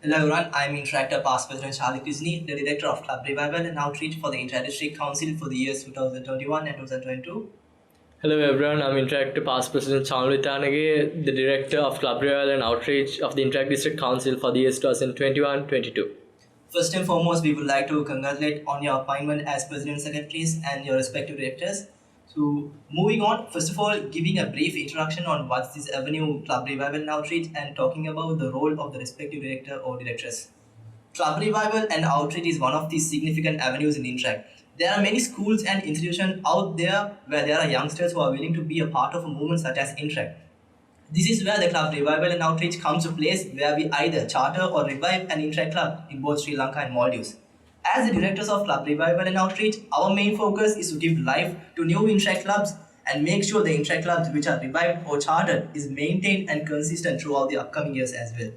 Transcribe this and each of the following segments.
Hello everyone, I am Interactor Past President Shalik Rizni, the Director of Club Revival and Outreach for the Inter-District Council for the years 2021 and 2022. Hello everyone, I'm Interact Past President Chanul Withanage, the Director of Club Revival and Outreach of the Interact District Council for the years 2021-22. First and foremost, we would like to congratulate on your appointment as President Secretaries and your respective directors. So, moving on, first of all, giving a brief introduction on what's this Avenue Club Revival and Outreach and talking about the role of the respective director or directors. Club revival and outreach is one of the significant avenues in Interact. There are many schools and institutions out there where there are youngsters who are willing to be a part of a movement such as Interact. This is where the club revival and outreach comes to place, where we either charter or revive an Interact club in both Sri Lanka and Maldives. As the directors of club revival and outreach, our main focus is to give life to new Interact clubs and make sure the Interact clubs which are revived or chartered is maintained and consistent throughout the upcoming years as well.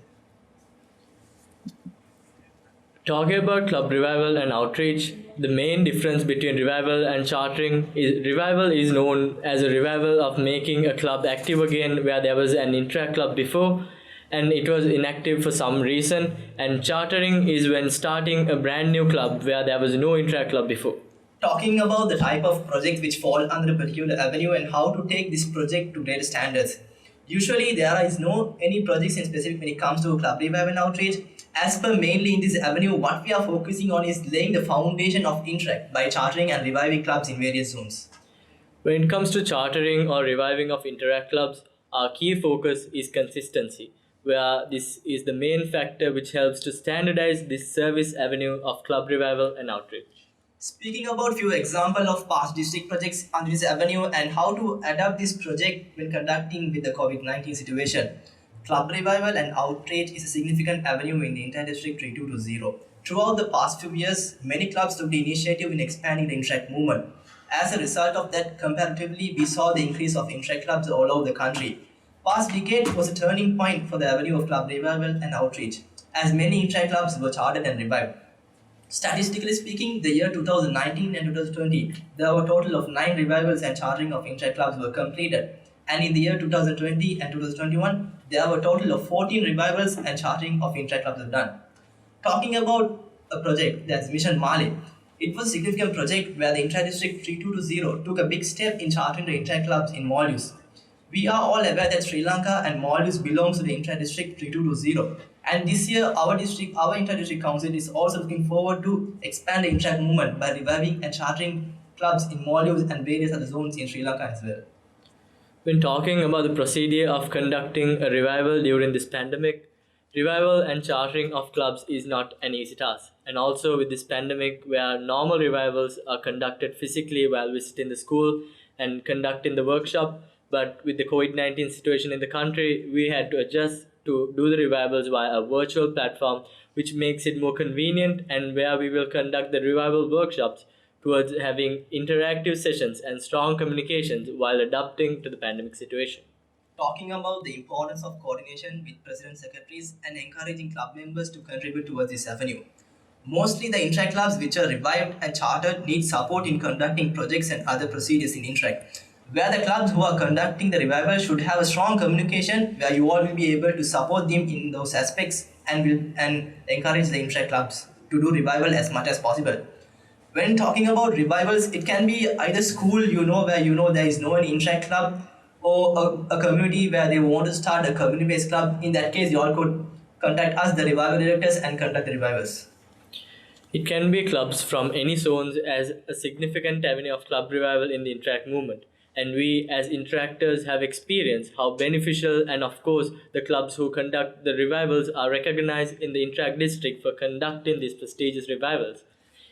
Talking about Club Revival and Outreach, the main difference between revival and chartering is revival is known as a revival of making a club active again where there was an Interact club before and it was inactive for some reason, and chartering is when starting a brand new club where there was no Interact club before. Talking about the type of projects which fall under a particular avenue and how to take this project to greater standards. Usually there is no any projects in specific when it comes to club revival and outreach. As per mainly in this avenue, what we are focusing on is laying the foundation of Interact by chartering and reviving clubs in various zones. When it comes to chartering or reviving of Interact clubs, our key focus is consistency, where this is the main factor which helps to standardize this service avenue of club revival and outreach. Speaking about few examples of past district projects under this avenue and how to adapt this project when conducting with the COVID-19 situation. Club revival and outreach is a significant avenue in the inter-district 3220. Throughout the past few years, many clubs took the initiative in expanding the Interact movement. As a result of that, comparatively, we saw the increase of Interact clubs all over the country. Past decade was a turning point for the avenue of club revival and outreach, as many Interact clubs were chartered and revived. Statistically speaking, the year 2019 and 2020, there were a total of 9 revivals and chartering of Interact clubs were completed. And in the year 2020 and 2021, there were a total of 14 revivals and chartering of Interact clubs were done. Talking about a project that's Mission Mali, it was a significant project where the Inter-District 3220 took a big step in chartering the Interact clubs in Maldives. We are all aware that Sri Lanka and Maldives belongs to the Inter-District 3220. And this year, our Inter-District Council is also looking forward to expand the Interact movement by reviving and chartering clubs in Maldives and various other zones in Sri Lanka as well. When talking about the procedure of conducting a revival during this pandemic, revival and chartering of clubs is not an easy task. And also with this pandemic where normal revivals are conducted physically while visiting the school and conducting the workshop, but with the COVID-19 situation in the country, we had to adjust to do the revivals via a virtual platform, which makes it more convenient and where we will conduct the revival workshops towards having interactive sessions and strong communications while adapting to the pandemic situation. Talking about the importance of coordination with president secretaries and encouraging club members to contribute towards this avenue. Mostly the Interact clubs which are revived and chartered need support in conducting projects and other procedures in Interact. Where the clubs who are conducting the revival should have a strong communication where you all will be able to support them in those aspects and encourage the Interact clubs to do revival as much as possible. When talking about revivals, it can be either school, where there is no any Interact club, or a community where they want to start a community-based club. In that case, you all could contact us, the revival directors, and conduct the revivals. It can be clubs from any zones as a significant avenue of club revival in the Interact movement. And we as interactors have experienced how beneficial, and of course the clubs who conduct the revivals are recognized in the Interact district for conducting these prestigious revivals.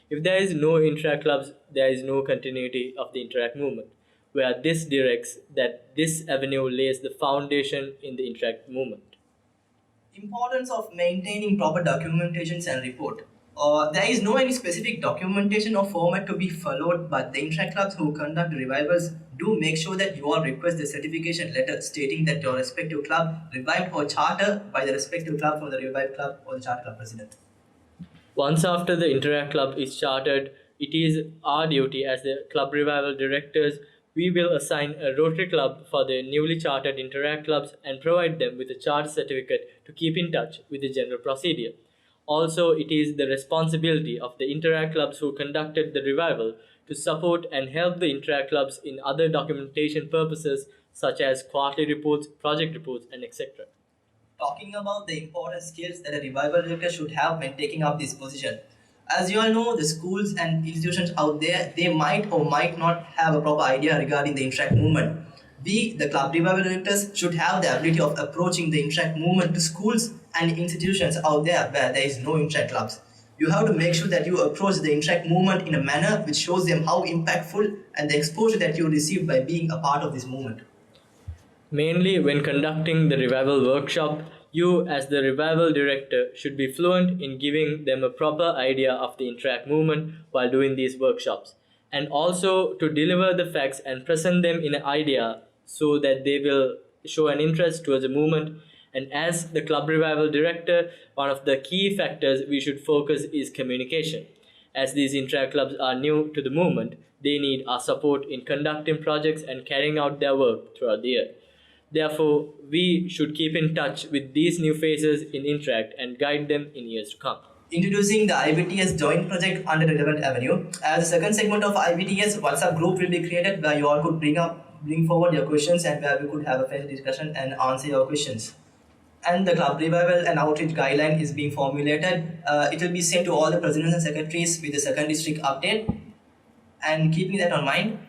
If there is no Interact clubs, there is no continuity of the Interact movement, where this directs that this avenue lays the foundation in the Interact movement. Importance of maintaining proper documentations and report. There is no any specific documentation or format to be followed, but the Interact clubs who conduct revivals do make sure that you all request the certification letter stating that your respective club revived or chartered by the respective club from the revived club or the charter club president. Once after the Interact club is chartered, it is our duty as the club revival directors we will assign a Rotary Club for the newly chartered Interact clubs and provide them with a charter certificate to keep in touch with the general procedure. Also, it is the responsibility of the Interact clubs who conducted the revival to support and help the Interact clubs in other documentation purposes such as quarterly reports, project reports, and etc. Talking about the important skills that a revival director should have when taking up this position. As you all know, the schools and institutions out there, they might or might not have a proper idea regarding the Interact movement. We, the club revival directors, should have the ability of approaching the Interact movement to schools and institutions out there where there is no Interact clubs. You have to make sure that you approach the Interact movement in a manner which shows them how impactful and the exposure that you receive by being a part of this movement. Mainly, when conducting the revival workshop, you, as the revival director, should be fluent in giving them a proper idea of the Interact movement while doing these workshops, and also to deliver the facts and present them in an idea so that they will show an interest towards the movement. And as the club revival director, one of the key factors we should focus is communication. As these Interact clubs are new to the movement, they need our support in conducting projects and carrying out their work throughout the year. Therefore, we should keep in touch with these new faces in Interact and guide them in years to come. Introducing the IBTS joint project under Relevant Avenue. As the second segment of IBTS, WhatsApp group will be created where you all could bring forward your questions and where we could have a fair discussion and answer your questions. And the club revival and outreach guideline is being formulated. It will be sent to all the presidents and secretaries with the second district update. And keeping that on mind,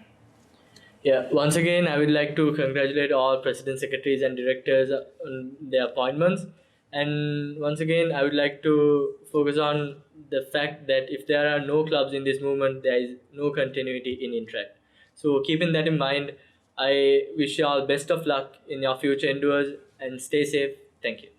Yeah, once again, I would like to congratulate all presidents, secretaries, and directors on their appointments. And once again, I would like to focus on the fact that if there are no clubs in this movement, there is no continuity in Interact. So, keeping that in mind, I wish you all best of luck in your future endeavors and stay safe. Thank you.